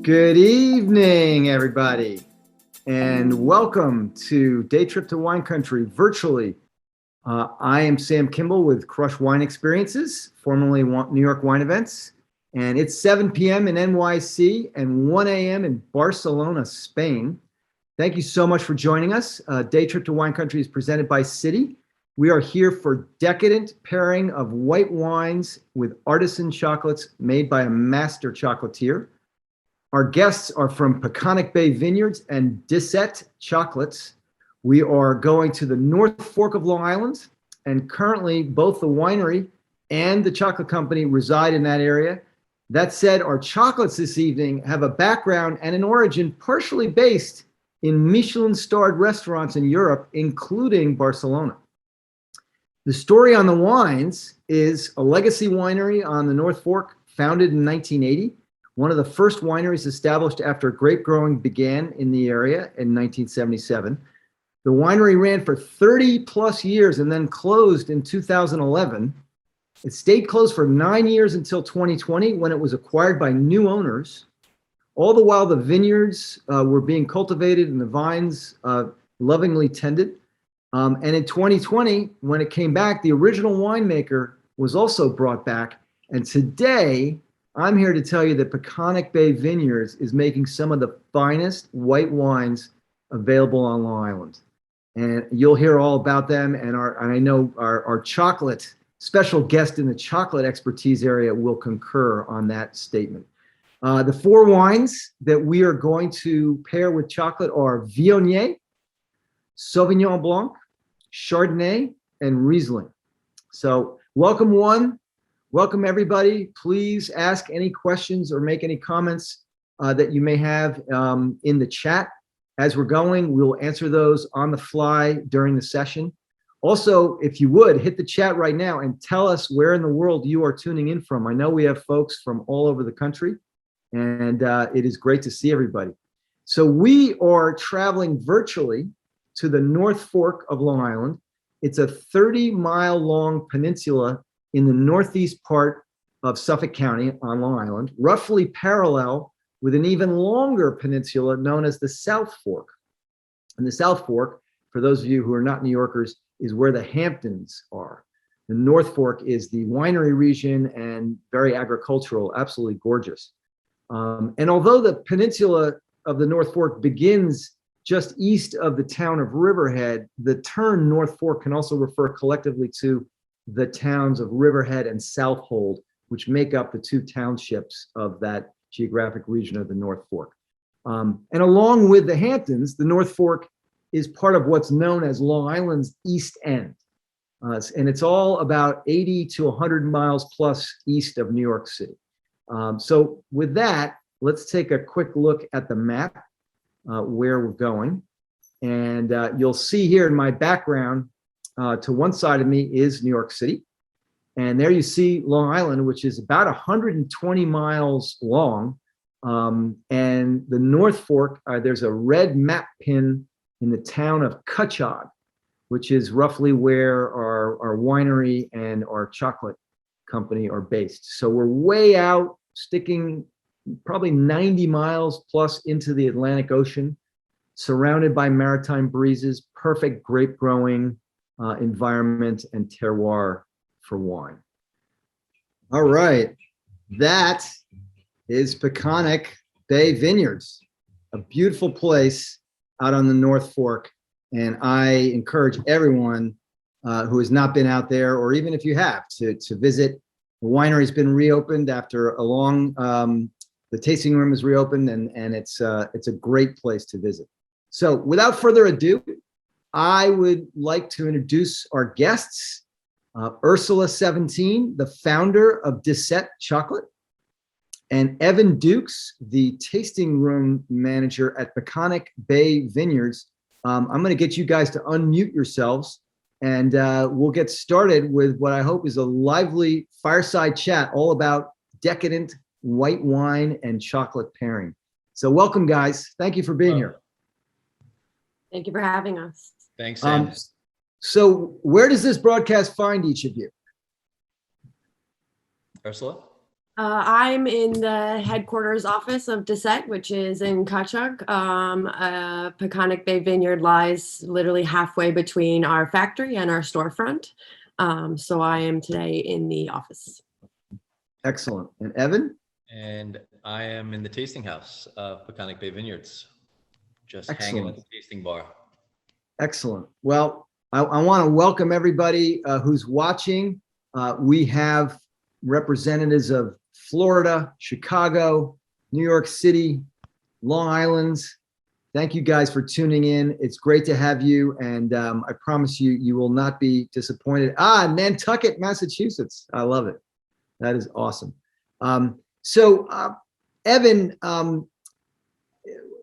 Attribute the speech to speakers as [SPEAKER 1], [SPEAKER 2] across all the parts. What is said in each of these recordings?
[SPEAKER 1] Good evening, everybody, and welcome to Day Trip to Wine Country virtually. I am Sam Kimball with Crush Wine Experiences, formerly New York Wine Events, and it's 7 p.m. in NYC and 1 a.m. in Barcelona, Spain. Thank you so much for joining us. Day Trip to Wine Country is presented by Citi. We are here for decadent pairing of white wines with artisan chocolates made by a master chocolatier. Our guests are from Peconic Bay Vineyards and Disset Chocolates. We are going to the North Fork of Long Island, and currently both the winery and the chocolate company reside in that area. That said, our chocolates this evening have a background and an origin partially based in Michelin-starred restaurants in Europe, including Barcelona. The story on the wines is a legacy winery on the North Fork, founded in 1980. One of the first wineries established after grape growing began in the area in 1977. The winery ran for 30 plus years and then closed in 2011. It stayed closed for 9 years until 2020 when it was acquired by new owners. All the while the vineyards were being cultivated and the vines lovingly tended. And in 2020, when it came back, the original winemaker was also brought back. And today, I'm here to tell you that Peconic Bay Vineyards is making some of the finest white wines available on Long Island. And you'll hear all about them. And I know our chocolate special guest in the chocolate expertise area will concur on that statement. The four wines that we are going to pair with chocolate are Viognier, Sauvignon Blanc, Chardonnay, and Riesling. So welcome one. Welcome, everybody. Please ask any questions or make any comments that you may have in the chat. As we're going, we'll answer those on the fly during the session. Also, if you would, hit the chat right now and tell us where in the world you are tuning in from. I know we have folks from all over the country, and it is great to see everybody. So we are traveling virtually to the North Fork of Long Island. It's a 30-mile-long peninsula in the northeast part of Suffolk County on Long Island, roughly parallel with an even longer peninsula known as the South Fork. And the South Fork, for those of you who are not New Yorkers, is where the Hamptons are. The North Fork is the winery region and very agricultural, absolutely gorgeous. And although the peninsula of the North Fork begins just east of the town of Riverhead, the term North Fork can also refer collectively to the towns of Riverhead and Southold, which make up the two townships of that geographic region of the North Fork. And along with the Hamptons, the North Fork is part of what's known as Long Island's East End. And it's all about 80 to 100 miles plus east of New York City. So with that, let's take a quick look at the map where we're going. And you'll see here in my background, to one side of me is New York City. And there you see Long Island, which is about 120 miles long. And the North Fork, there's a red map pin in the town of Cutchogue, which is roughly where our winery and our chocolate company are based. So we're way out, sticking probably 90 miles plus into the Atlantic Ocean, surrounded by maritime breezes, perfect grape growing environment and terroir for wine. All right, that is Peconic Bay Vineyards, a beautiful place out on the North Fork. And I encourage everyone who has not been out there, or even if you have, to visit. The winery's been reopened after a long, the tasting room is reopened, and it's a great place to visit. So without further ado, I would like to introduce our guests, Ursula XVII, the founder of Disset Chocolate, and Evan Dukes, the tasting room manager at Peconic Bay Vineyards. I'm going to get you guys to unmute yourselves, and we'll get started with what I hope is a lively fireside chat all about decadent white wine and chocolate pairing. So welcome, guys. Thank you for being here.
[SPEAKER 2] Thank you for having us.
[SPEAKER 3] Thanks, Sam.
[SPEAKER 1] So where does this broadcast find each of you?
[SPEAKER 3] Ursula?
[SPEAKER 2] I'm in the headquarters office of Disset, which is in Kachuk. Peconic Bay Vineyard lies literally halfway between our factory and our storefront. So I am today in the office.
[SPEAKER 1] Excellent. And Evan?
[SPEAKER 3] And I am in the tasting house of Peconic Bay Vineyards, just
[SPEAKER 1] Excellent.
[SPEAKER 3] hanging at the tasting bar.
[SPEAKER 1] Excellent. Well, I want to welcome everybody who's watching. We have representatives of Florida, Chicago, New York City, Long Island. Thank you guys for tuning in. It's great to have you. And I promise you, you will not be disappointed. Nantucket, Massachusetts. I love it. That is awesome. Evan,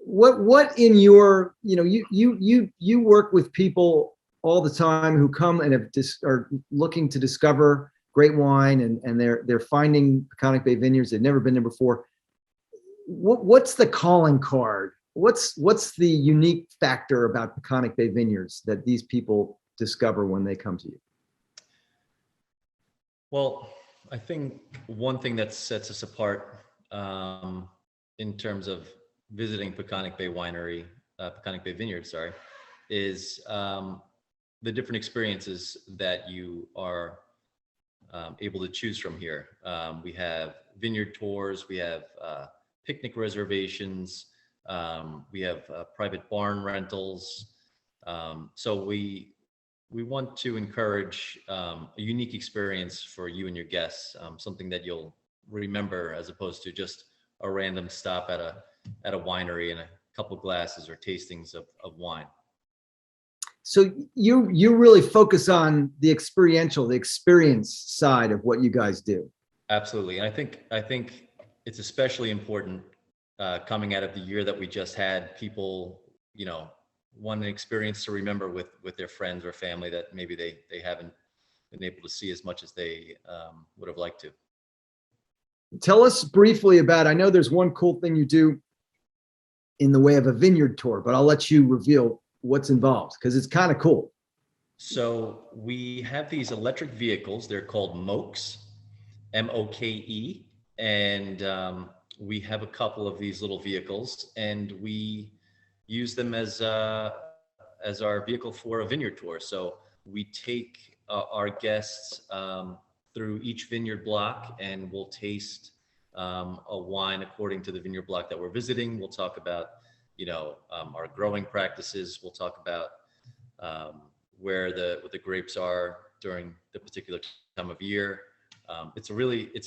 [SPEAKER 1] what in your, you work with people all the time who come and are looking to discover great wine, and they're finding Peconic Bay Vineyards. They've never been there before. What's the calling card? What's the unique factor about Peconic Bay Vineyards that these people discover when they come to you?
[SPEAKER 3] Well, I think one thing that sets us apart in terms of visiting Peconic Bay Vineyards, is the different experiences that you are able to choose from here. We have vineyard tours, we have picnic reservations, we have private barn rentals. So we want to encourage a unique experience for you and your guests, something that you'll remember as opposed to just a random stop at a winery and a couple glasses or tastings of wine.
[SPEAKER 1] So you really focus on the experience side of what you guys do.
[SPEAKER 3] Absolutely. And I think it's especially important coming out of the year that we just had. People, want an experience to remember with their friends or family that maybe they haven't been able to see as much as they would have liked to.
[SPEAKER 1] Tell us briefly about, I know there's one cool thing you do in the way of a vineyard tour, but I'll let you reveal what's involved because it's kind of cool.
[SPEAKER 3] So we have these electric vehicles. They're called Moke, M-O-K-E. And we have a couple of these little vehicles, and we use them as our vehicle for a vineyard tour. So we take our guests through each vineyard block, and we'll taste a wine according to the vineyard block that we're visiting. We'll talk about, our growing practices. We'll talk about where the grapes are during the particular time of year. It's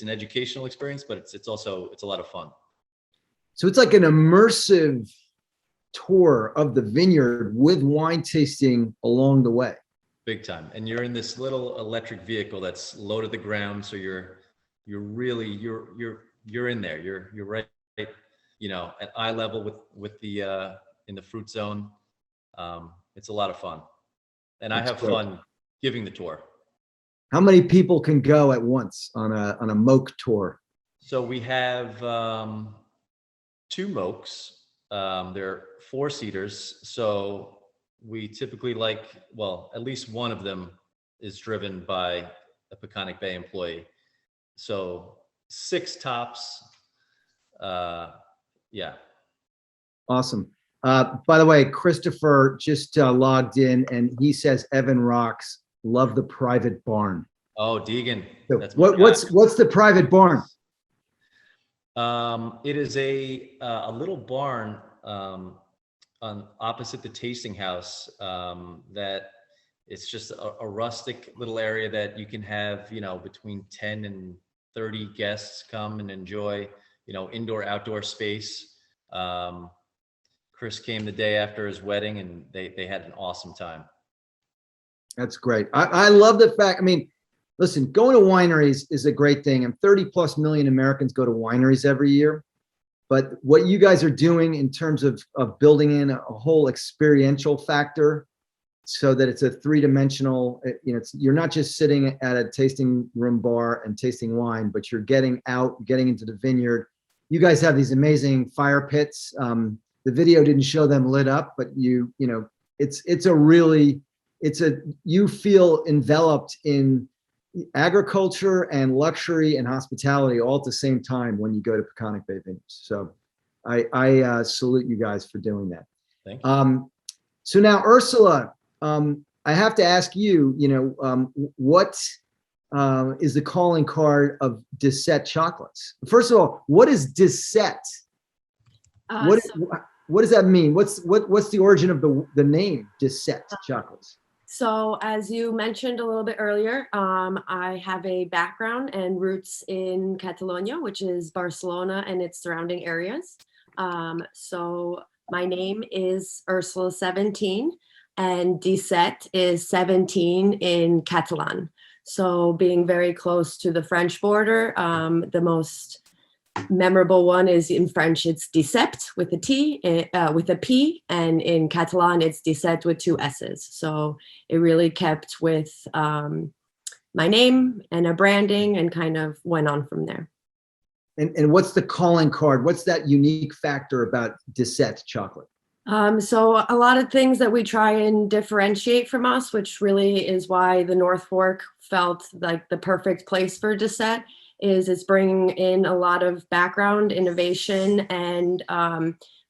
[SPEAKER 3] an educational experience, but it's a lot of fun.
[SPEAKER 1] So it's like an immersive tour of the vineyard with wine tasting along the way.
[SPEAKER 3] Big time. And you're in this little electric vehicle that's low to the ground. So you're in there. You're right, at eye level with the in the fruit zone. It's a lot of fun. And I have fun giving the tour.
[SPEAKER 1] How many people can go at once on a Moke tour?
[SPEAKER 3] So we have 2 Mokes. They're 4-seaters. So we typically at least one of them is driven by a Peconic Bay employee. So 6 tops. Yeah.
[SPEAKER 1] Awesome. By the way, Christopher just logged in and he says Evan rocks. Love the private barn.
[SPEAKER 3] Oh, Deegan.
[SPEAKER 1] So what's the private barn?
[SPEAKER 3] It is a little barn on opposite the tasting house. That it's just a rustic little area that you can have, between 10 and 30 guests come and enjoy, indoor outdoor space. Chris came the day after his wedding, and they had an awesome time.
[SPEAKER 1] That's great. I love the fact, listen, going to wineries is a great thing, and 30+ million Americans go to wineries every year. But what you guys are doing in terms of building in a whole experiential factor so that it's a 3-dimensional, you're not just sitting at a tasting room bar and tasting wine, but you're getting out, getting into the vineyard. You guys have these amazing fire pits. The video didn't show them lit up, but you feel enveloped in agriculture and luxury and hospitality all at the same time when you go to Peconic Bay Vineyards. So I salute you guys for doing that.
[SPEAKER 3] Thank you.
[SPEAKER 1] So now, Ursula, I have to ask you, what is the calling card of Disset chocolates? First of all, what is Disset? What does that mean? What's the origin of the name Disset chocolates?
[SPEAKER 2] So as you mentioned a little bit earlier, I have a background and roots in Catalonia, which is Barcelona and its surrounding areas. So my name is Ursula XVII, and Disset is 17 in Catalan. So being very close to the French border, the most memorable one is in French, it's Dissept with a T, with a P, and in Catalan, it's Disset with 2 S's. So it really kept with my name and a branding and kind of went on from there.
[SPEAKER 1] And what's the calling card? What's that unique factor about Disset chocolate?
[SPEAKER 2] So a lot of things that we try and differentiate from us, which really is why the North Fork felt like the perfect place for Disset, is it's bringing in a lot of background, innovation, and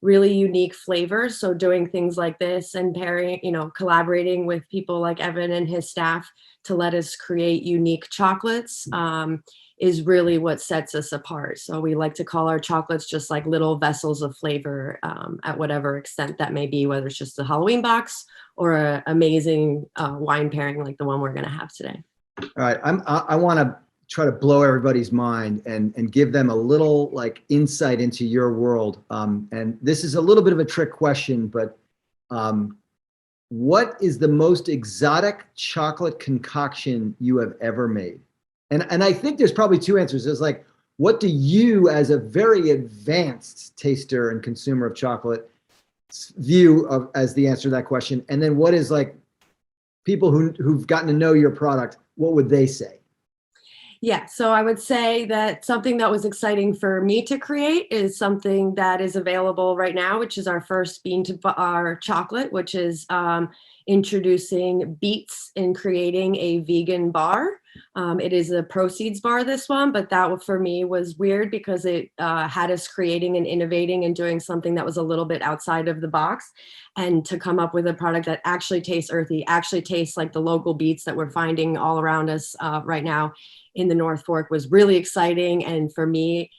[SPEAKER 2] really unique flavors. So doing things like this and pairing, collaborating with people like Evan and his staff to let us create unique chocolates is really what sets us apart. So we like to call our chocolates just like little vessels of flavor at whatever extent that may be, whether it's just a Halloween box or an amazing wine pairing like the one we're going to have today.
[SPEAKER 1] All right, I want to try to blow everybody's mind and give them a little insight into your world. And this is a little bit of a trick question, but what is the most exotic chocolate concoction you have ever made? And I think there's probably 2 answers. There's what do you, as a very advanced taster and consumer of chocolate, view of as the answer to that question? And then what is people who've gotten to know your product, what would they say?
[SPEAKER 2] Yeah, so I would say that something that was exciting for me to create is something that is available right now, which is our first bean to bar chocolate, which is introducing beets in creating a vegan bar. It is a proceeds bar, this one, but that for me was weird because it had us creating and innovating and doing something that was a little bit outside of the box, and to come up with a product that actually tastes earthy, actually tastes like the local beets that we're finding all around us right now in the North Fork was really exciting. And for me,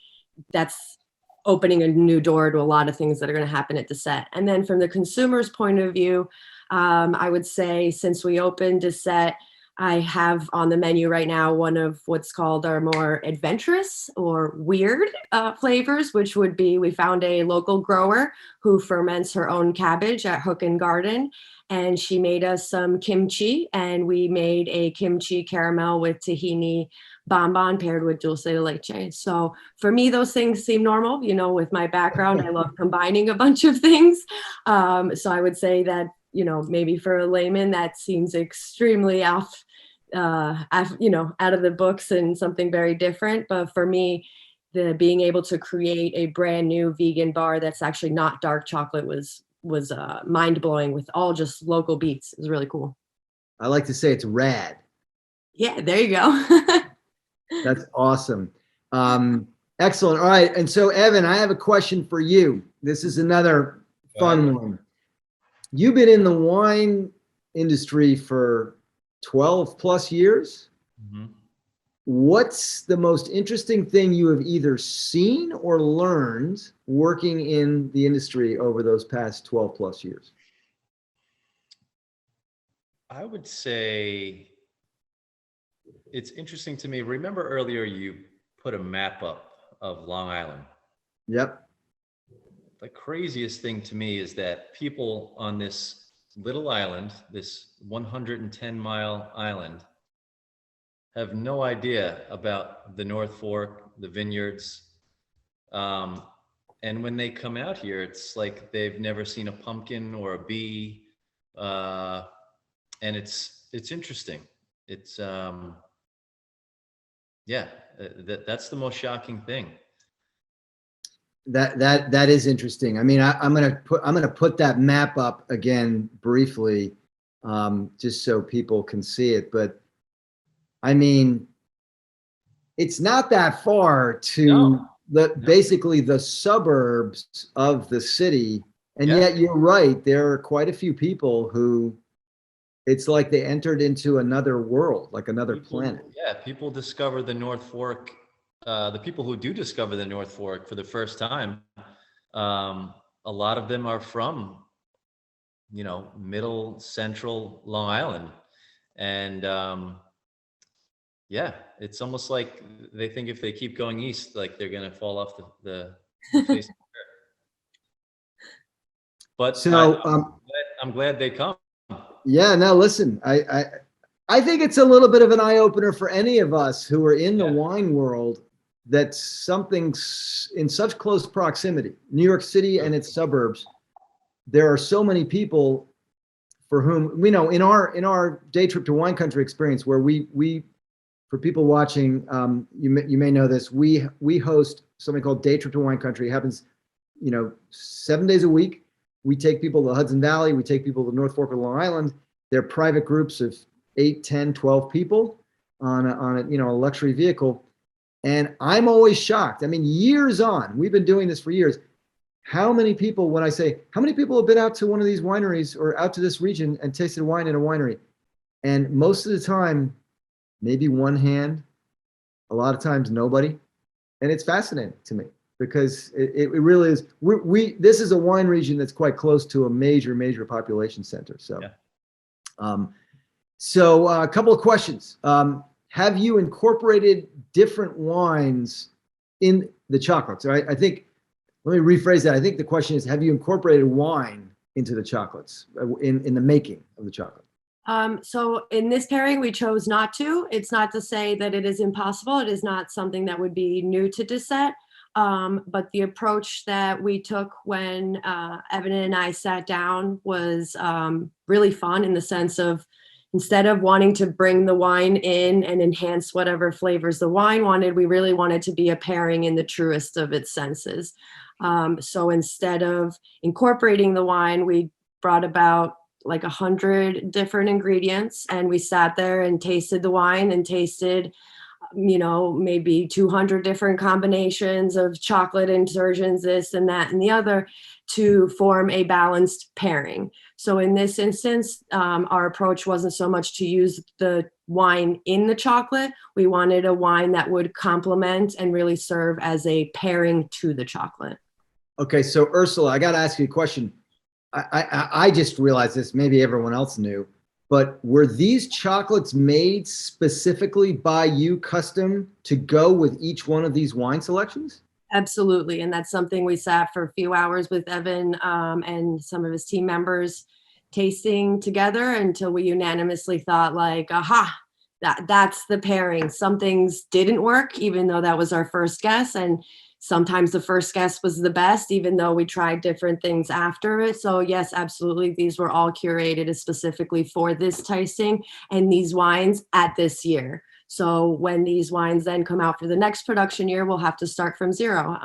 [SPEAKER 2] that's opening a new door to a lot of things that are going to happen at Disset. And then from the consumer's point of view, I would say since we opened Disset, I have on the menu right now one of what's called our more adventurous or weird flavors, which would be, we found a local grower who ferments her own cabbage at Hook and Garden, and she made us some kimchi, and we made a kimchi caramel with tahini bonbon paired with dulce de leche. So for me, those things seem normal. With my background, I love combining a bunch of things. So I would say that, maybe for a layman, that seems extremely out of the books and something very different. But for me, the being able to create a brand new vegan bar that's actually not dark chocolate was mind-blowing with all just local beets. It was really cool.
[SPEAKER 1] I like to say it's rad.
[SPEAKER 2] Yeah, there you go.
[SPEAKER 1] That's awesome. Excellent. All right. And so, Evan, I have a question for you. This is another fun one. You've been in the wine industry for 12 plus years.
[SPEAKER 3] Mm-hmm.
[SPEAKER 1] What's the most interesting thing you have either seen or learned working in the industry over those past 12 plus years?
[SPEAKER 3] I would say it's interesting to me. Remember earlier you put a map up of Long Island?
[SPEAKER 1] Yep.
[SPEAKER 3] The craziest thing to me is that people on this little island, this 110-mile island, have no idea about the North Fork, the vineyards. And when they come out here, it's like they've never seen a pumpkin or a bee. And it's interesting. It's, that's the most shocking thing.
[SPEAKER 1] That is interesting. I mean, I'm gonna put that map up again briefly, just so people can see it. But I mean, it's not that far to
[SPEAKER 3] No.
[SPEAKER 1] basically the suburbs of the city. And
[SPEAKER 3] Yeah.
[SPEAKER 1] yet you're right. There are quite a few people who it's like they entered into another world, like another planet.
[SPEAKER 3] Yeah, people discover the North Fork. The people who do discover the North Fork for the first time, a lot of them are from, middle central Long Island, and yeah, it's almost like they think if they keep going east, like they're gonna fall off the face. But
[SPEAKER 1] So,
[SPEAKER 3] I'm glad they come.
[SPEAKER 1] yeah, no, listen, I think it's a little bit of an eye opener for any of us who are in the wine world that something in such close proximity, New York City and its suburbs, there are so many people for whom we know in our day trip to wine country experience where we for people watching, you may know this, we host something called Day Trip to Wine Country. It happens, 7 days a week. We take people to the Hudson Valley. We take people to the North Fork of Long Island. They're private groups of 8, 10, 12 people on a luxury vehicle. And I'm always shocked. I mean, years on, we've been doing this for years. How many people, when I say, how many people have been out to one of these wineries or out to this region and tasted wine in a winery? And most of the time, maybe one hand, a lot of times nobody. And it's fascinating to me because it really is. This is a wine region that's quite close to a major population center. So,
[SPEAKER 3] Yeah.
[SPEAKER 1] So a couple of questions. Have you incorporated different wines in the chocolates? Right? I think, let me rephrase that. I think the question is, have you incorporated wine into the chocolates in the making of the chocolate?
[SPEAKER 2] So in this pairing, we chose not to. It's not to say that it is impossible. It is not something that would be new to Disset. But the approach that we took when Evan and I sat down was really fun in the sense of instead of wanting to bring the wine in and enhance whatever flavors the wine wanted, we really wanted to be a pairing in the truest of its senses. So instead of incorporating the wine, we brought about like 100 different ingredients, and we sat there and tasted the wine and tasted maybe 200 different combinations of chocolate insertions, this and that and the other, to form a balanced pairing. So in this instance, our approach wasn't so much to use the wine in the chocolate. We wanted a wine that would complement and really serve as a pairing to the chocolate.
[SPEAKER 1] Okay, so Ursula, I got to ask you a question. I just realized this, maybe everyone else knew, but were these chocolates made specifically by you, custom, to go with each one of these wine selections?
[SPEAKER 2] Absolutely. And that's something we sat for a few hours with Evan and some of his team members tasting together until we unanimously thought like, aha, that's the pairing. Some things didn't work, even though that was our first guess. And sometimes the first guess was the best, even though we tried different things after it. So yes, absolutely. These were all curated specifically for this tasting and these wines at this year. So when these wines then come out for the next production year, we'll have to start from zero.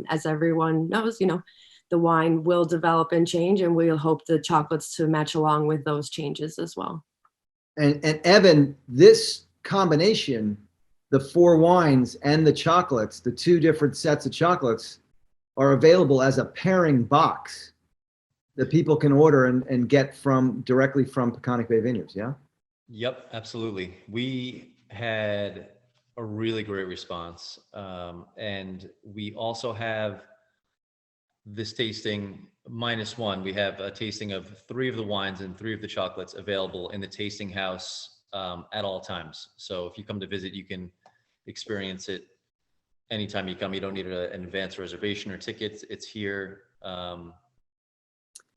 [SPEAKER 2] As everyone knows, the wine will develop and change, and we'll hope the chocolates to match along with those changes as well.
[SPEAKER 1] And Evan, this combination, the 4 wines and the chocolates, the 2 different sets of chocolates, are available as a pairing box that people can order and get directly from Peconic Bay Vineyards. Yeah.
[SPEAKER 3] Yep, absolutely. We had a really great response, and we also have this tasting -1. We have a tasting of 3 of the wines and 3 of the chocolates available in the tasting house at all times. So if you come to visit, you can experience it anytime you come. You don't need an advance reservation or tickets. It's here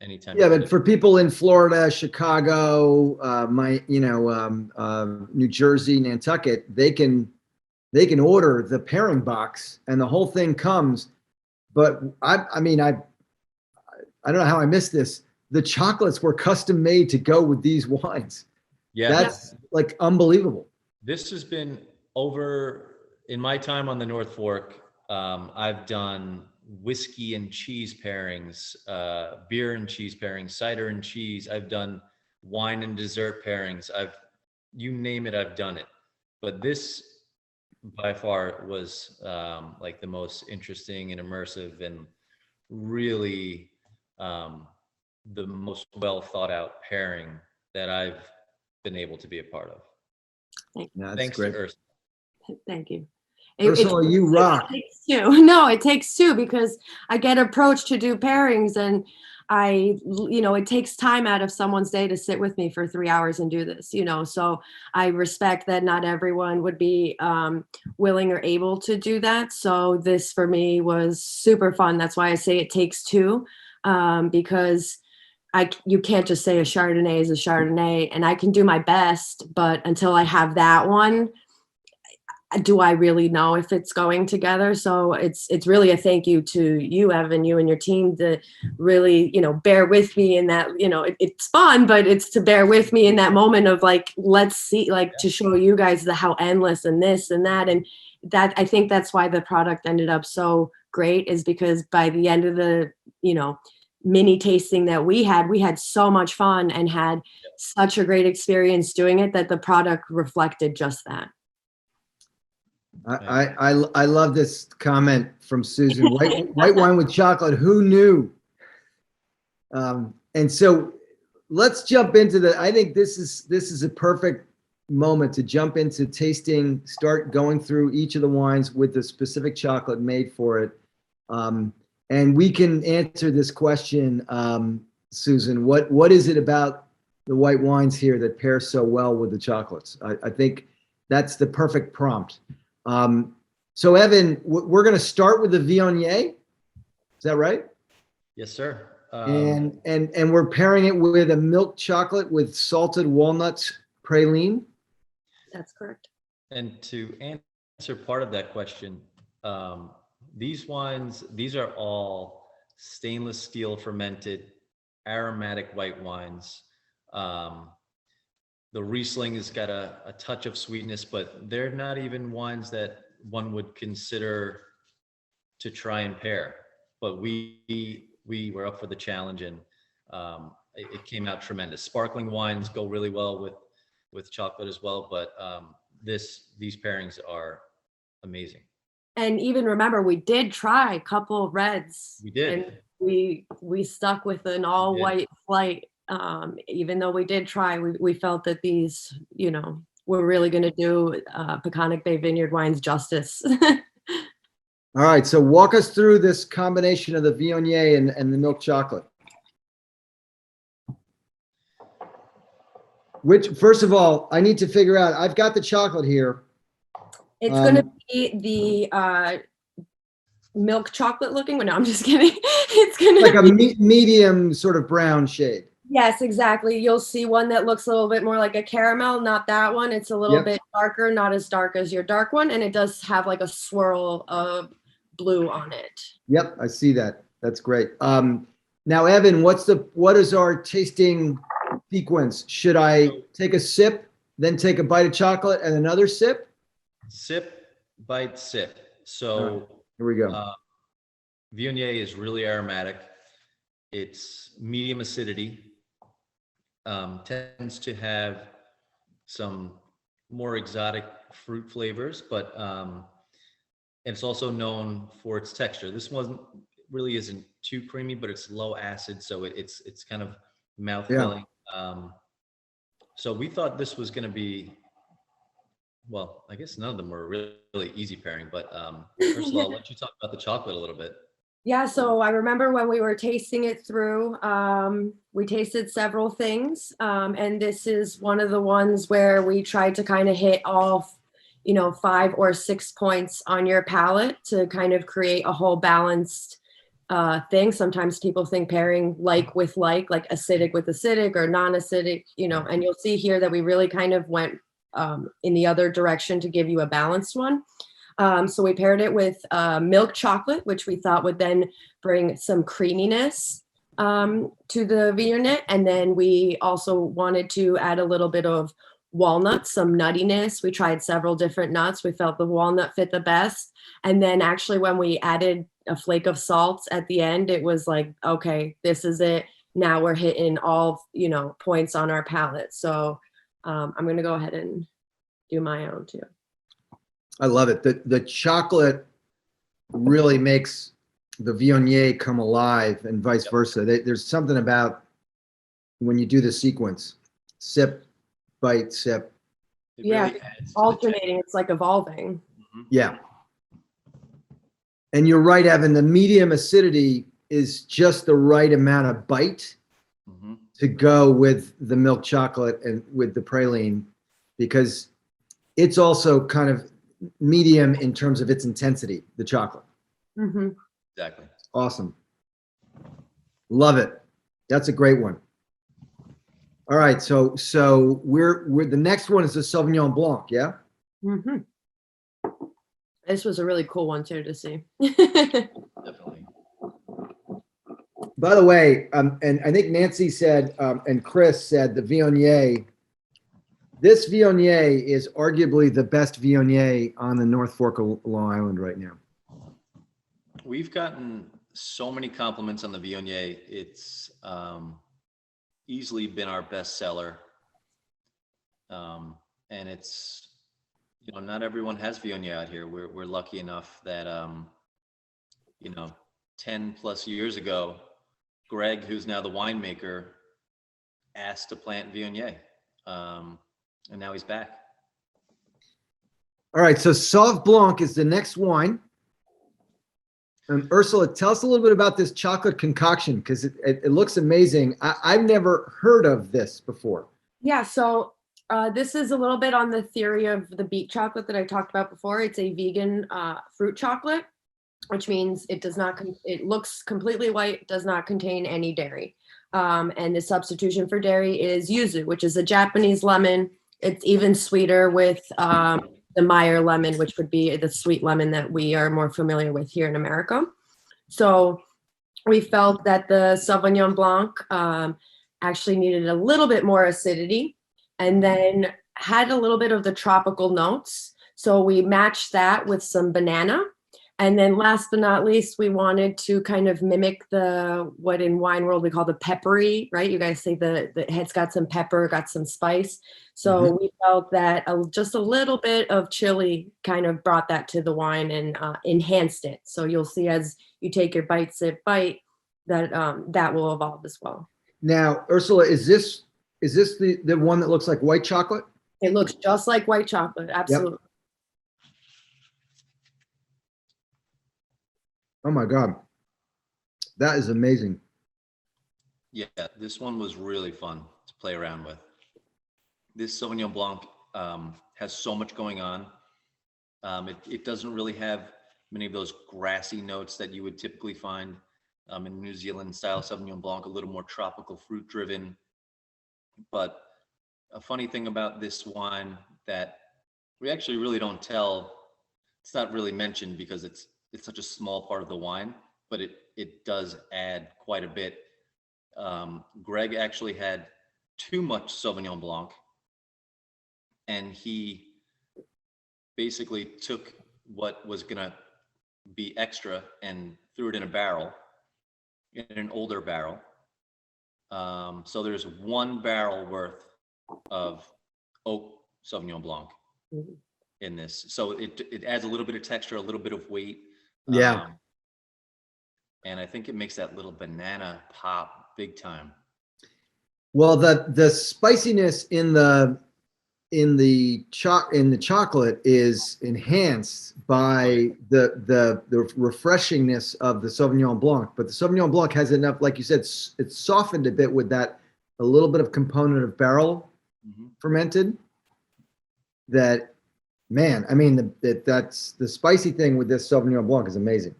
[SPEAKER 3] anytime.
[SPEAKER 1] Yeah, but for people in Florida, Chicago, New Jersey, Nantucket, they can order the pairing box and the whole thing comes. But I don't know how I missed this. The chocolates were custom made to go with these wines.
[SPEAKER 3] Yeah,
[SPEAKER 1] that's like unbelievable.
[SPEAKER 3] This has been over in my time on the North Fork. I've done whiskey and cheese pairings, beer and cheese pairings, cider and cheese. I've done wine and dessert pairings. You name it, I've done it. but this by far was like the most interesting and immersive and really the most well thought out pairing that I've been able to be a part of.
[SPEAKER 1] That's
[SPEAKER 3] Thanks
[SPEAKER 1] great.
[SPEAKER 3] to Ursula.
[SPEAKER 2] Thank you.
[SPEAKER 1] Ursula, you rock.
[SPEAKER 2] It takes two. No, it takes two because I get approached to do pairings and it takes time out of someone's day to sit with me for 3 hours and do this, so I respect that not everyone would be willing or able to do that. So this for me was super fun. That's why I say it takes two, because you can't just say a Chardonnay is a Chardonnay, and I can do my best, but until I have that one, do I really know if it's going together? So it's really a thank you to you, Evan, you and your team to really, bear with me in that, it's fun, but it's to bear with me in that moment of like, let's see, like to show you guys how endless and this and that. And that, I think that's why the product ended up so great, is because by the end of the, mini tasting that we had so much fun and had such a great experience doing it that the product reflected just that.
[SPEAKER 1] I love this comment from Susan. White wine with chocolate. Who knew? And so let's jump into I think this is a perfect moment to jump into tasting. Start going through each of the wines with the specific chocolate made for it. And we can answer this question, Susan. What is it about the white wines here that pair so well with the chocolates? I think that's the perfect prompt. So Evan, we're going to start with the Viognier. Is that right?
[SPEAKER 3] Yes, sir.
[SPEAKER 1] And we're pairing it with a milk chocolate with salted walnuts praline.
[SPEAKER 2] That's correct.
[SPEAKER 3] And to answer part of that question, these wines, these are all stainless steel fermented aromatic white wines. The Riesling has got a touch of sweetness, but they're not even wines that one would consider to try and pair. But we were up for the challenge, and it came out tremendous. Sparkling wines go really well with chocolate as well, but these pairings are amazing.
[SPEAKER 2] And even remember, we did try a couple of reds.
[SPEAKER 3] We did.
[SPEAKER 2] And we stuck with an all white flight. Even though we did try, we felt that these, we're really going to do Peconic Bay Vineyard wines justice.
[SPEAKER 1] All right, so walk us through this combination of the Viognier and the milk chocolate. Which, first of all, I need to figure out. I've got the chocolate here.
[SPEAKER 2] It's going to be the milk chocolate looking. No, I'm just kidding. It's going to
[SPEAKER 1] like a medium sort of brown shade.
[SPEAKER 2] Yes, exactly. You'll see one that looks a little bit more like a caramel, not that one. It's a little bit darker, not as dark as your dark one. And it does have like a swirl of blue on it.
[SPEAKER 1] Yep, I see that. That's great. Now, Evan, what is our tasting sequence? Should I take a sip, then take a bite of chocolate and another sip?
[SPEAKER 3] Sip, bite, sip. So
[SPEAKER 1] here we go.
[SPEAKER 3] Viognier is really aromatic. It's medium acidity. Tends to have some more exotic fruit flavors, but it's also known for its texture. This one really isn't too creamy, but it's low acid, so it's kind of mouth-filling. So we thought this was going to be, well, I guess none of them were really easy pairing, but first of all, why don't you talk about the chocolate a little bit?
[SPEAKER 2] Yeah, so I remember when we were tasting it through, we tasted several things, and this is one of the ones where we tried to kind of hit all, 5 or 6 points on your palate to kind of create a whole balanced thing. Sometimes people think pairing like with like acidic with acidic or non-acidic, and you'll see here that we really kind of went in the other direction to give you a balanced one. So we paired it with milk chocolate, which we thought would then bring some creaminess to the Viognier. And then we also wanted to add a little bit of walnuts, some nuttiness. We tried several different nuts. We felt the walnut fit the best. And then actually when we added a flake of salt at the end, it was like, okay, this is it. Now we're hitting all, points on our palate. So I'm going to go ahead and do my own too.
[SPEAKER 1] I love it. The chocolate really makes the Viognier come alive, and vice versa. There's something about when you do the sequence, sip, bite, sip.
[SPEAKER 3] It
[SPEAKER 2] Yeah,
[SPEAKER 3] really adds to the
[SPEAKER 2] alternating. It's like evolving.
[SPEAKER 3] Mhm.
[SPEAKER 1] Yeah. And you're right, Evan, the medium acidity is just the right amount of bite
[SPEAKER 3] Mhm.
[SPEAKER 1] to go with the milk chocolate and with the praline, because it's also kind of medium in terms of its intensity, the chocolate.
[SPEAKER 2] Mm-hmm.
[SPEAKER 3] Exactly.
[SPEAKER 1] Awesome. Love it. That's a great one. All right, so we're the next one is the Sauvignon Blanc, yeah?
[SPEAKER 2] Mm-hmm. This was a really cool one too to see.
[SPEAKER 3] Definitely.
[SPEAKER 1] By the way, and I think Nancy said, and Chris said the Viognier, this Viognier is arguably the best Viognier on the North Fork of Long Island right now.
[SPEAKER 3] We've gotten so many compliments on the Viognier. It's easily been our best seller. And it's, you know, not everyone has Viognier out here. We're lucky enough that, you know, 10 plus years ago, Greg, who's now the winemaker, asked to plant Viognier. And now he's back.
[SPEAKER 1] All right, so Sauv Blanc is the next wine. Ursula, tell us a little bit about this chocolate concoction, because it looks amazing. I've never heard of this before.
[SPEAKER 2] Yeah, so this is a little bit on the theory of the beet chocolate that I talked about before. It's a vegan fruit chocolate, which means it does not, it looks completely white, does not contain any dairy. And the substitution for dairy is yuzu, which is a Japanese lemon. It's even sweeter with the Meyer lemon, which would be the sweet lemon that we are more familiar with here in America. So we felt that the Sauvignon Blanc actually needed a little bit more acidity and then had a little bit of the tropical notes. So we matched that with some banana. And then last but not least, we wanted to kind of mimic what in wine world we call the peppery, right? You guys say the it's got some pepper, got some spice. So we felt that just a little bit of chili kind of brought that to the wine and enhanced it. So you'll see as you take your bite, sip, bite, that that will evolve as well.
[SPEAKER 1] Now, Ursula, is this the one that looks like white chocolate?
[SPEAKER 2] It looks just like white chocolate, absolutely.
[SPEAKER 1] Yep. Oh my God, that is amazing.
[SPEAKER 3] Yeah, this one was really fun to play around with. This Sauvignon Blanc has so much going on. It doesn't really have many of those grassy notes that you would typically find in New Zealand style Sauvignon Blanc, a little more tropical fruit driven. But a funny thing about this wine that we actually really don't tell, it's not really mentioned because it's such a small part of the wine, but it does add quite a bit. Greg actually had too much Sauvignon Blanc, and he basically took what was gonna be extra and threw it in a barrel, in an older barrel. So there's 1 barrel worth of oak Sauvignon Blanc in this. So it adds a little bit of texture, a little bit of weight.
[SPEAKER 1] Yeah.
[SPEAKER 3] And I think it makes that little banana pop big time.
[SPEAKER 1] Well, the spiciness in the chocolate is enhanced by the refreshingness of the Sauvignon Blanc, but the Sauvignon Blanc has enough, like you said, it's softened a bit with that a little bit of component of barrel fermented. That, man, I mean, that's the spicy thing with this Sauvignon Blanc is amazing.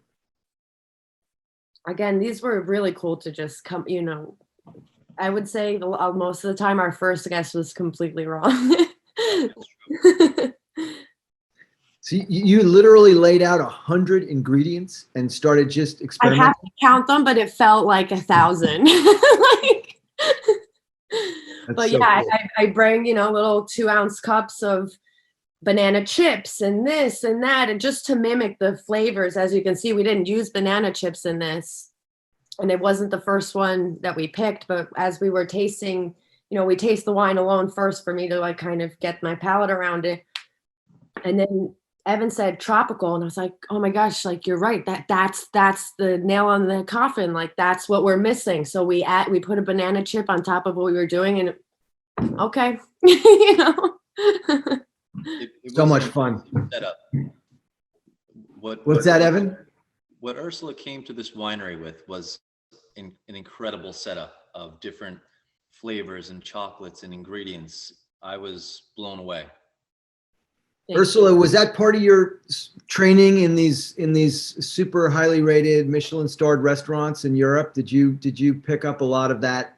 [SPEAKER 2] Again, these were really cool to just come, you know, I would say most of the time our first guess was completely wrong.
[SPEAKER 1] So you literally laid out 100 ingredients and started just
[SPEAKER 2] I
[SPEAKER 1] experimenting?
[SPEAKER 2] have to count them, but it felt like 1,000. But
[SPEAKER 1] so
[SPEAKER 2] yeah,
[SPEAKER 1] cool.
[SPEAKER 2] I bring, you know, little 2-ounce cups of banana chips and this and that, and just to mimic the flavors. As you can see, we didn't use banana chips in this, and it wasn't the first one that we picked, but as we were tasting, you know, we taste the wine alone first for me to like kind of get my palate around it. And then Evan said tropical, and I was like, oh my gosh, like you're right. That's the nail on the coffin. Like that's what we're missing. So we put a banana chip on top of what we were doing, and okay, you know.
[SPEAKER 3] It
[SPEAKER 1] So
[SPEAKER 3] was
[SPEAKER 1] much
[SPEAKER 3] an
[SPEAKER 1] fun.
[SPEAKER 3] setup.
[SPEAKER 1] What's that, Evan?
[SPEAKER 3] What Ursula came to this winery with was an incredible setup of different flavors and chocolates and ingredients. I was blown away.
[SPEAKER 1] Ursula, was that part of your training in these super highly rated Michelin-starred restaurants in Europe? Did you pick up a lot of that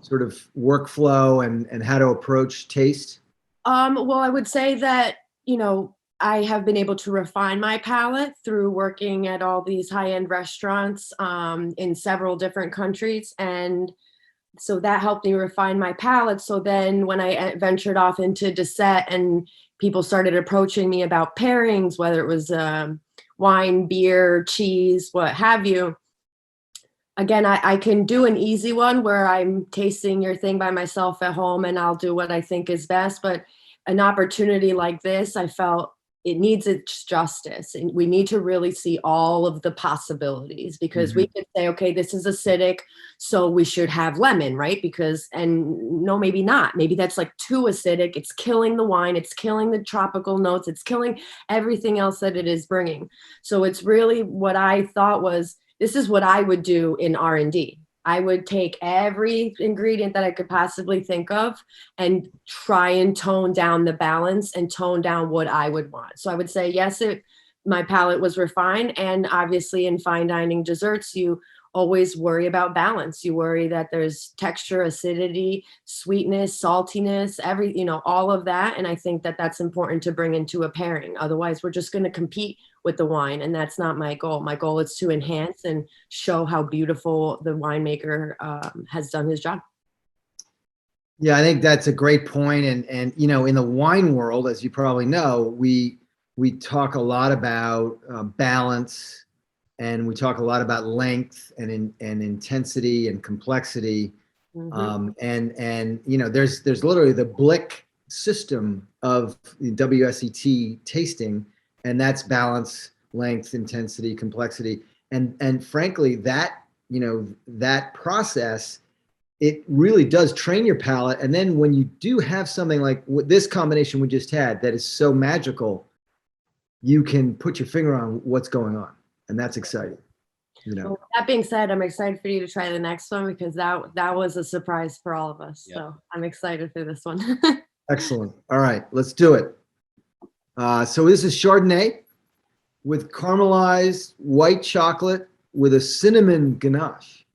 [SPEAKER 1] sort of workflow and how to approach taste?
[SPEAKER 2] Well, I would say that, you know, I have been able to refine my palate through working at all these high-end restaurants in several different countries. And so that helped me refine my palate. So then when I ventured off into Disset and people started approaching me about pairings, whether it was wine, beer, cheese, what have you, again, I can do an easy one where I'm tasting your thing by myself at home and I'll do what I think is best. But an opportunity like this, I felt it needs its justice. And we need to really see all of the possibilities, because we could say, okay, this is acidic, so we should have lemon, right? Because, and no, maybe not. Maybe that's like too acidic. It's killing the wine. It's killing the tropical notes. It's killing everything else that it is bringing. So it's really what I thought was, this is what I would do in R&D. I would take every ingredient that I could possibly think of and try and tone down the balance and tone down what I would want. So I would say, yes, my palate was refined. And obviously in fine dining desserts, you always worry about balance. You worry that there's texture, acidity, sweetness, saltiness, all of that. And I think that that's important to bring into a pairing. Otherwise, we're just going to compete with the wine. And that's not my goal. My goal is to enhance and show how beautiful the winemaker has done his job.
[SPEAKER 1] Yeah, I think that's a great point. And you know, in the wine world, as you probably know, we talk a lot about balance, and we talk a lot about length and intensity and complexity. And you know, there's literally the Blick system of the WSET tasting, and that's balance, length, intensity, complexity. And frankly, that, you know, that process, it really does train your palate. And then when you do have something like this combination we just had that is so magical, you can put your finger on what's going on, and that's exciting. You know.
[SPEAKER 2] Well, that being said, I'm excited for you to try the next one, because that was a surprise for all of us. Yep. So I'm excited for this one.
[SPEAKER 1] Excellent. All right, let's do it. So this is Chardonnay with caramelized white chocolate with a cinnamon ganache.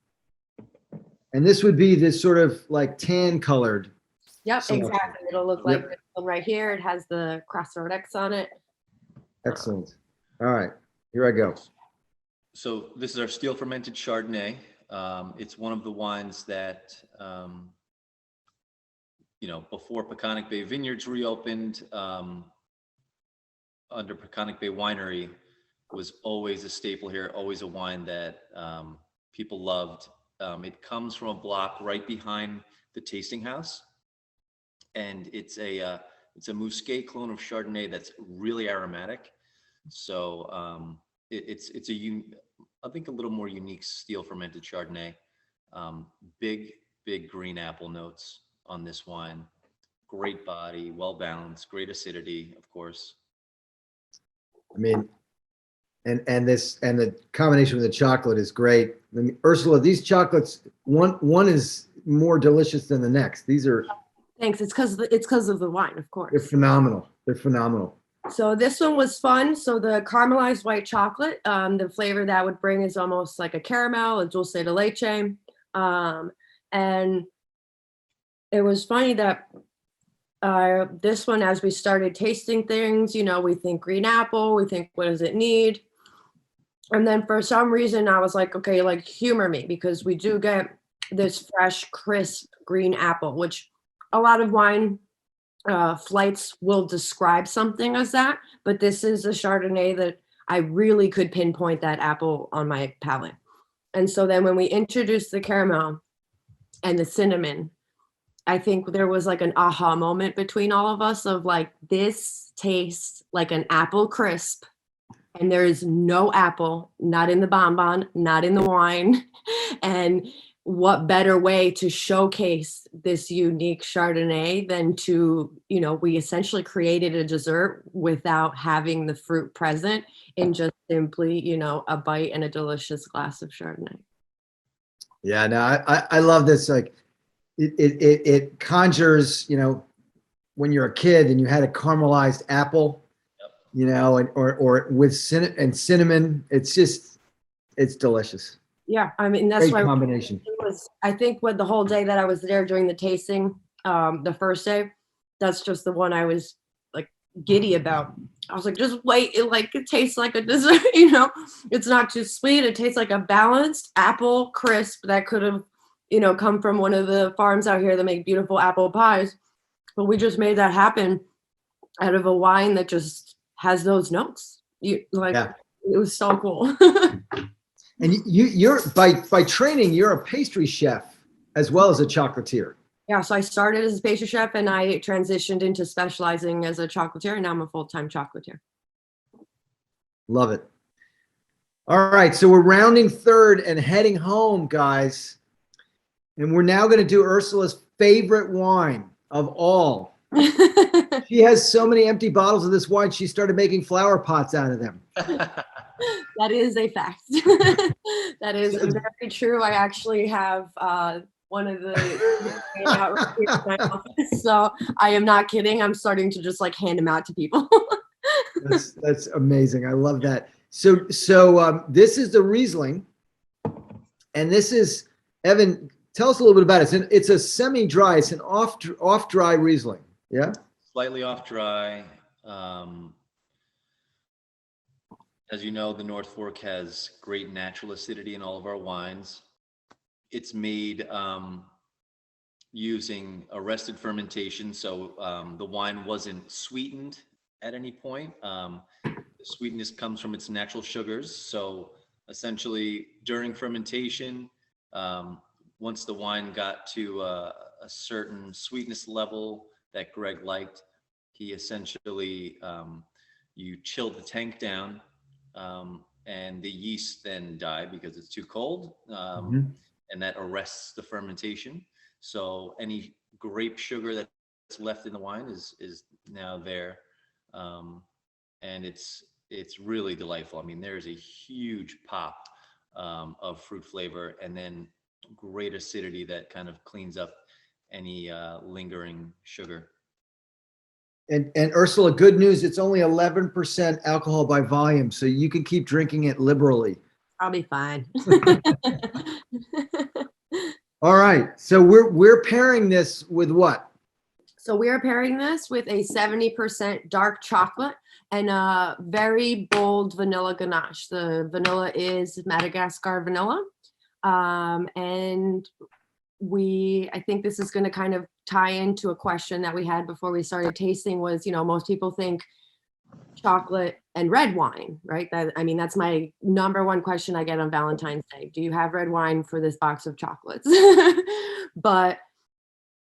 [SPEAKER 1] And this would be this sort of like tan colored.
[SPEAKER 2] Yep, exactly. It'll look like this one right here. It has the Crossroad X on it.
[SPEAKER 1] Excellent. All right, here I go.
[SPEAKER 3] So this is our steel fermented Chardonnay. It's one of the wines that, you know, before Peconic Bay Vineyards reopened, under Peconic Bay Winery, was always a staple here, always a wine that people loved. It comes from a block right behind the tasting house, and it's a Muscat clone of Chardonnay that's really aromatic. So it's I think a little more unique steel fermented Chardonnay. Big green apple notes on this wine. Great body, well balanced, great acidity, of course.
[SPEAKER 1] I mean, and the combination with the chocolate is great. I mean, Ursula, these chocolates, one is more delicious than the next. These are.
[SPEAKER 2] Thanks. It's because of the wine, of course.
[SPEAKER 1] They're phenomenal. They're phenomenal.
[SPEAKER 2] So this one was fun. So the caramelized white chocolate, the flavor that would bring is almost like a caramel, a dulce de leche. And it was funny that this one, as we started tasting things, you know, we think green apple, we think, what does it need? And then for some reason I was like, okay, like humor me, because we do get this fresh, crisp green apple, which a lot of wine flights will describe something as that, but this is a Chardonnay that I really could pinpoint that apple on my palate. And so then when we introduced the caramel and the cinnamon, I think there was like an aha moment between all of us of like, this tastes like an apple crisp, and there is no apple, not in the bonbon, not in the wine. And what better way to showcase this unique Chardonnay than to, we essentially created a dessert without having the fruit present in just simply, a bite and a delicious glass of Chardonnay.
[SPEAKER 1] Yeah, no, I love this. Like it conjures, when you're a kid and you had a caramelized apple, or with cinnamon. It's delicious.
[SPEAKER 2] Yeah, I mean, that's
[SPEAKER 1] Great
[SPEAKER 2] why
[SPEAKER 1] combination.
[SPEAKER 2] I think with the whole day that I was there during the tasting, the first day, that's just the one I was like giddy about. I was like, just wait, it tastes like a dessert, it's not too sweet. It tastes like a balanced apple crisp that could have, come from one of the farms out here that make beautiful apple pies. But we just made that happen out of a wine that just has those notes. It was so cool.
[SPEAKER 1] And you're by training, you're a pastry chef as well as a chocolatier.
[SPEAKER 2] Yeah, so I started as a pastry chef and I transitioned into specializing as a chocolatier, and now I'm a full-time chocolatier.
[SPEAKER 1] Love it. All right, so we're rounding third and heading home, guys. And we're now going to do Ursula's favorite wine of all. She has so many empty bottles of this wine, she started making flower pots out of them.
[SPEAKER 2] That is a fact. That is very true. I actually have one of the out right here in my office, so I am not kidding. I'm starting to just hand them out to people.
[SPEAKER 1] That's amazing. I love that. So this is the Riesling, and this is, Evan, tell us a little bit about it. It's a semi-dry. It's an off-dry Riesling. Yeah.
[SPEAKER 3] Slightly off-dry. As you know, the North Fork has great natural acidity in all of our wines. It's made using arrested fermentation, so the wine wasn't sweetened at any point. The sweetness comes from its natural sugars. So essentially, during fermentation, once the wine got to a certain sweetness level that Greg liked, he essentially, you chill the tank down, and the yeast then die because it's too cold, and that arrests the fermentation. So any grape sugar that's left in the wine is now there, and it's really delightful. I mean, there's a huge pop of fruit flavor, and then great acidity that kind of cleans up any lingering sugar.
[SPEAKER 1] And Ursula, good news, it's only 11% alcohol by volume, so you can keep drinking it liberally.
[SPEAKER 2] I'll be fine.
[SPEAKER 1] All right, so we're pairing this with what?
[SPEAKER 2] So we are pairing this with a 70% dark chocolate and a very bold vanilla ganache. The vanilla is Madagascar vanilla, and I think this is going to kind of tie into a question that we had before we started tasting was, most people think chocolate and red wine, right? That's my number one question I get on Valentine's Day. Do you have red wine for this box of chocolates? But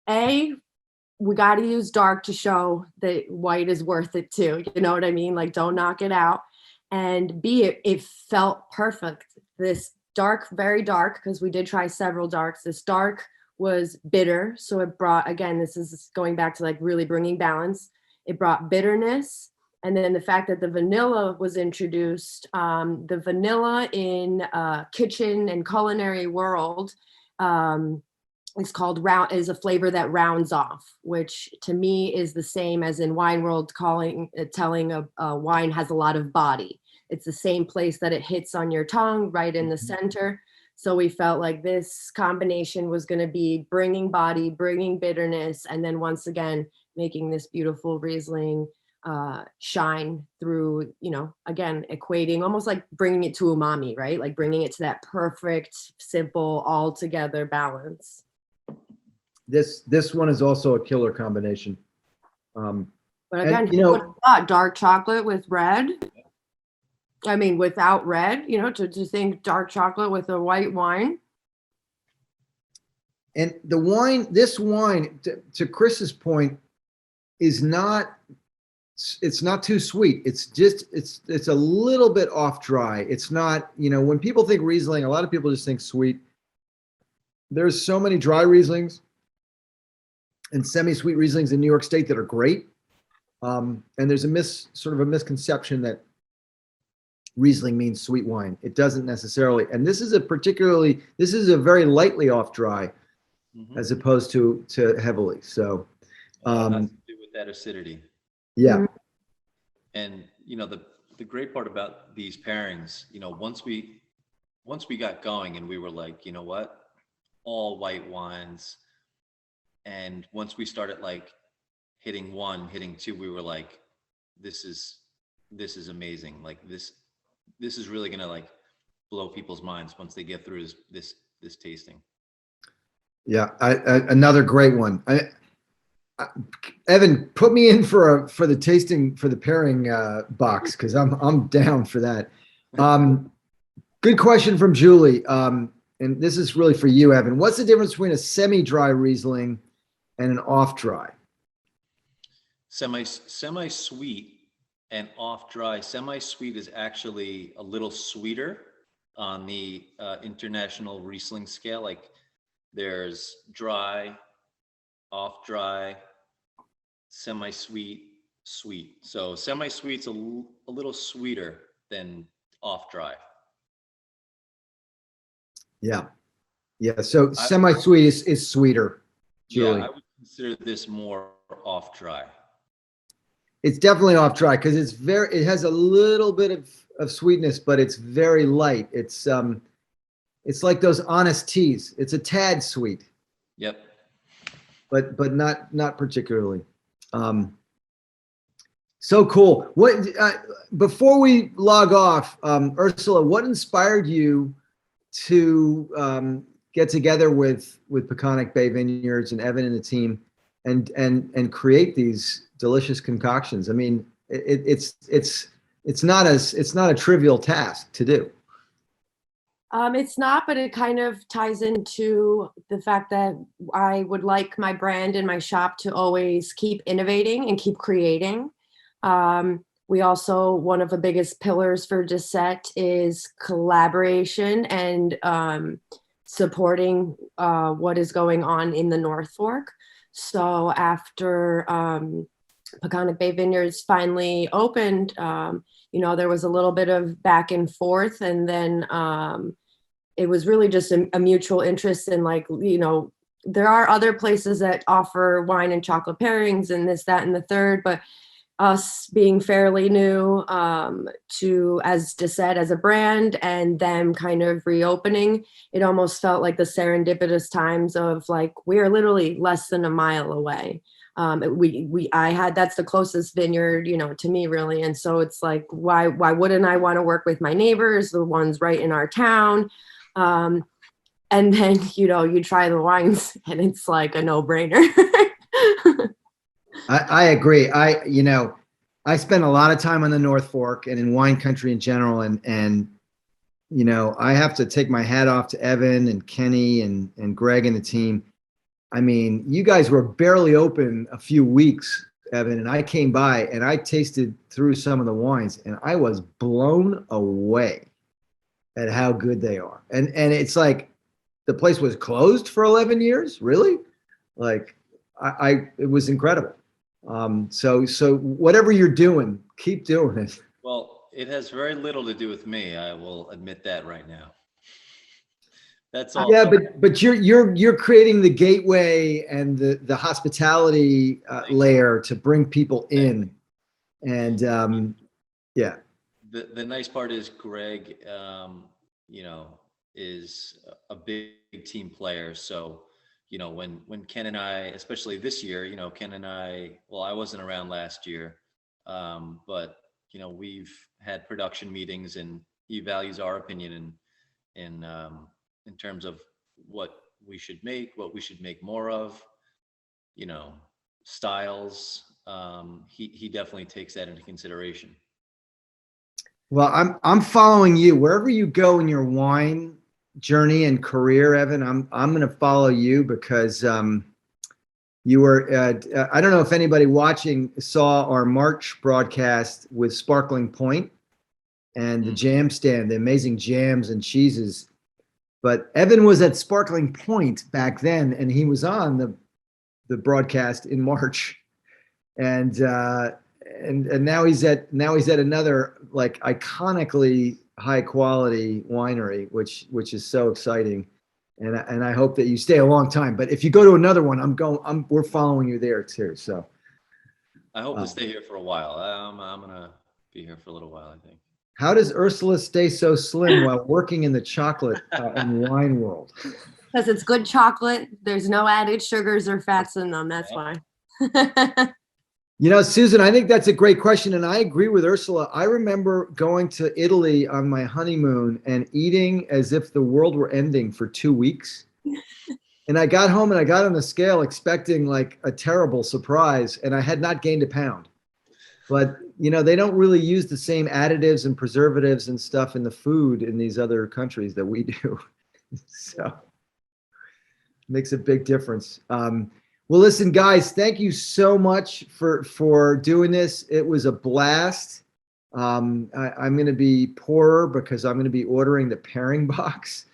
[SPEAKER 2] we got to use dark to show that white is worth it too. You know what I mean? Don't knock it out. And B, it felt perfect. This dark, very dark, because we did try several darks. This dark was bitter. So it brought, again, this is going back to really bringing balance. It brought bitterness. And then the fact that the vanilla was introduced, the vanilla in kitchen and culinary world is a flavor that rounds off, which to me is the same as in wine world telling a wine has a lot of body. It's the same place that it hits on your tongue, right in the center. So we felt like this combination was going to be bringing body, bringing bitterness, and then once again, making this beautiful Riesling shine through, again, equating, almost like bringing it to umami, right? Like bringing it to that perfect, simple, all together balance.
[SPEAKER 1] This one is also a killer combination.
[SPEAKER 2] But again, dark chocolate with red. Without red, to think dark chocolate with a white wine.
[SPEAKER 1] And this wine, to Chris's point, is not, it's not too sweet. It's just, it's a little bit off dry. It's not, when people think Riesling, a lot of people just think sweet. There's so many dry Rieslings and semi-sweet Rieslings in New York State that are great. And there's sort of a misconception that Riesling means sweet wine. It doesn't necessarily. And this is a very lightly off dry, as opposed to heavily. So,
[SPEAKER 3] has to do with that acidity.
[SPEAKER 1] Yeah.
[SPEAKER 3] And the great part about these pairings, once we got going and we were like, you know what, all white wines. And once we started like hitting 1, hitting 2, we were like, this is amazing. Like this is really gonna like blow people's minds once they get through this tasting. Yeah,
[SPEAKER 1] another great one. Evan, put me in for the tasting, for the pairing box, because I'm down for that. Good question from Julie, and this is really for you, Evan. What's the difference between a semi-dry Riesling and an off-dry?
[SPEAKER 3] Semi-sweet and off-dry. Semi-sweet is actually a little sweeter on the international Riesling scale. Like there's dry, off-dry, semi-sweet, sweet. So semi-sweet's a little sweeter than off-dry.
[SPEAKER 1] Yeah. So semi-sweet is sweeter, Julie.
[SPEAKER 3] Yeah, I would consider this more off-dry.
[SPEAKER 1] It's definitely off-dry because it has a little bit of sweetness, but it's very light. It's like those honest teas. It's a tad sweet.
[SPEAKER 3] Yep.
[SPEAKER 1] But not particularly. So cool. What before we log off, Ursula, what inspired you to get together with Peconic Bay Vineyards and Evan and the team and create these delicious concoctions? I mean, it's not a trivial task to do.
[SPEAKER 2] It's not, but it kind of ties into the fact that I would like my brand and my shop to always keep innovating and keep creating. We also, one of the biggest pillars for Disset is collaboration and supporting what is going on in the North Fork. So after Peconic Bay Vineyards finally opened, there was a little bit of back and forth, and then it was really just a mutual interest in, like, there are other places that offer wine and chocolate pairings and this, that, and the third, but us being fairly new to as Disset as a brand, and them kind of reopening, it almost felt like the serendipitous times of like, we're literally less than a mile away. That's the closest vineyard, to me, really. And so it's like, why wouldn't I want to work with my neighbors, the ones right in our town? And then, you try the wines and it's like a no-brainer.
[SPEAKER 1] I agree. I spend a lot of time on the North Fork and in wine country in general. And I have to take my hat off to Evan and Kenny and Greg and the team. I mean, you guys were barely open a few weeks, Evan, and I came by and I tasted through some of the wines and I was blown away at how good they are. And it's like the place was closed for 11 years, really? Like it was incredible. So whatever you're doing, keep doing it.
[SPEAKER 3] Well, it has very little to do with me. I will admit that right now. That's all.
[SPEAKER 1] Yeah, but you're creating the gateway and the hospitality layer to bring people in, and yeah.
[SPEAKER 3] The nice part is Greg, is a big team player. So, when Ken and I, especially this year, Ken and I, well, I wasn't around last year, but we've had production meetings and he values our opinion in terms of what we should make, what we should make more of, styles. He definitely takes that into consideration.
[SPEAKER 1] Well, I'm following you wherever you go in your wine journey and career, Evan. I'm going to follow you because you were. I don't know if anybody watching saw our March broadcast with Sparkling Point and the jam stand, the amazing jams and cheeses. But Evan was at Sparkling Point back then, and he was on the broadcast in March, and now he's at another like iconically high quality winery, which is so exciting, and I hope that you stay a long time. But if you go to another one, we're following you there too. So
[SPEAKER 3] I hope to stay here for a while. I'm gonna be here for a little while, I think.
[SPEAKER 1] How does Ursula stay so slim while working in the chocolate and wine world?
[SPEAKER 2] Because it's good chocolate. There's no added sugars or fats in them. That's why.
[SPEAKER 1] You know, Susan, I think that's a great question. And I agree with Ursula. I remember going to Italy on my honeymoon and eating as if the world were ending for 2 weeks. And I got home and I got on the scale expecting like a terrible surprise. And I had not gained a pound. But, you know, they don't really use the same additives and preservatives and stuff in the food in these other countries that we do. So it makes a big difference. Well, listen, guys, thank you so much for doing this. It was a blast. I'm going to be poorer because I'm going to be ordering the pairing box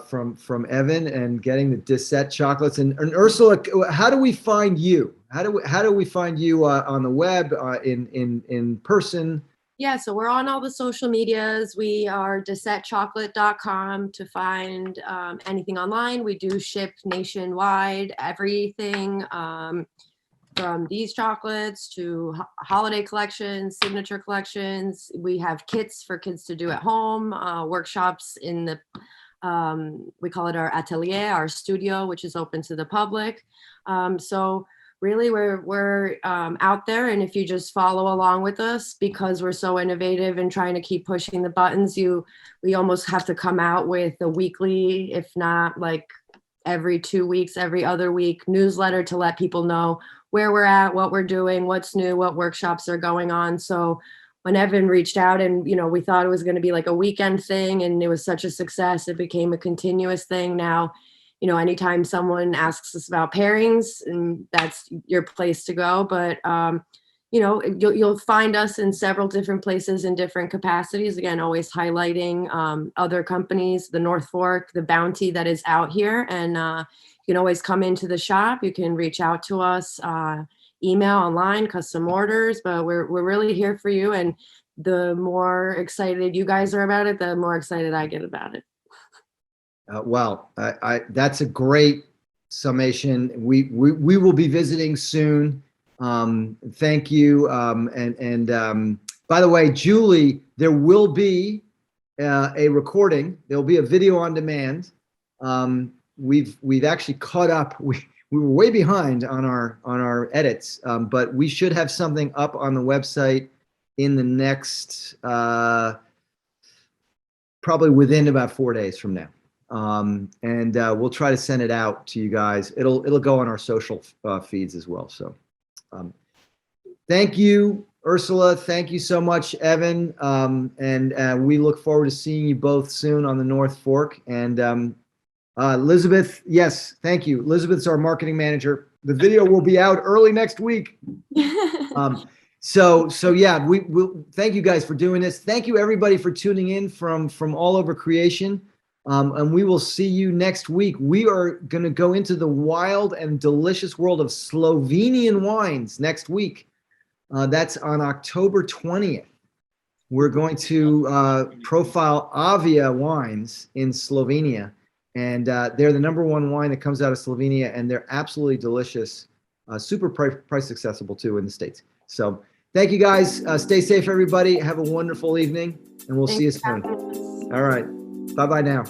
[SPEAKER 1] from Evan and getting the Disset chocolates. And Ursula, how do we find you? How do we find you on the web, in person?
[SPEAKER 2] Yeah, so we're on all the social medias. We are dissetchocolate.com to find anything online. We do ship nationwide, everything from these chocolates to holiday collections, signature collections. We have kits for kids to do at home, workshops in the, we call it our atelier, our studio, which is open to the public. So really, we're out there, and if you just follow along with us, because we're so innovative and trying to keep pushing the buttons, we almost have to come out with a weekly, if not like every 2 weeks, every other week newsletter to let people know where we're at, what we're doing, what's new, what workshops are going on. So when Evan reached out and, you know, we thought it was going to be like a weekend thing, and it was such a success, it became a continuous thing. Now, you know, anytime someone asks us about pairings, and that's your place to go. But, you know, you'll find us in several different places in different capacities. Again, always highlighting other companies, the North Fork, the bounty that is out here. And you can always come into the shop. You can reach out to us, email, online, custom orders. But we're really here for you. And the more excited you guys are about it, the more excited I get about it.
[SPEAKER 1] Well, that's a great summation. We will be visiting soon. Thank you. And by the way, Julie, there will be a recording. There'll be a video on demand. We've actually caught up. We were way behind on our edits, but we should have something up on the website in the next probably within about 4 days from now. And we'll try to send it out to you guys. It'll go on our social feeds as well. So thank you, Ursula. Thank you so much, Evan. And we look forward to seeing you both soon on the North Fork. And Elizabeth, yes, thank you. Elizabeth's our marketing manager. The video will be out early next week. So yeah, we'll thank you guys for doing this. Thank you everybody for tuning in from all over creation. And we will see you next week. We are going to go into the wild and delicious world of Slovenian wines next week. That's on October 20th. We're going to profile Avia wines in Slovenia. And they're the #1 wine that comes out of Slovenia, and they're absolutely delicious, super price accessible too in the States. So thank you guys. Stay safe, everybody. Have a wonderful evening, and we'll see you soon. All right. Bye-bye now.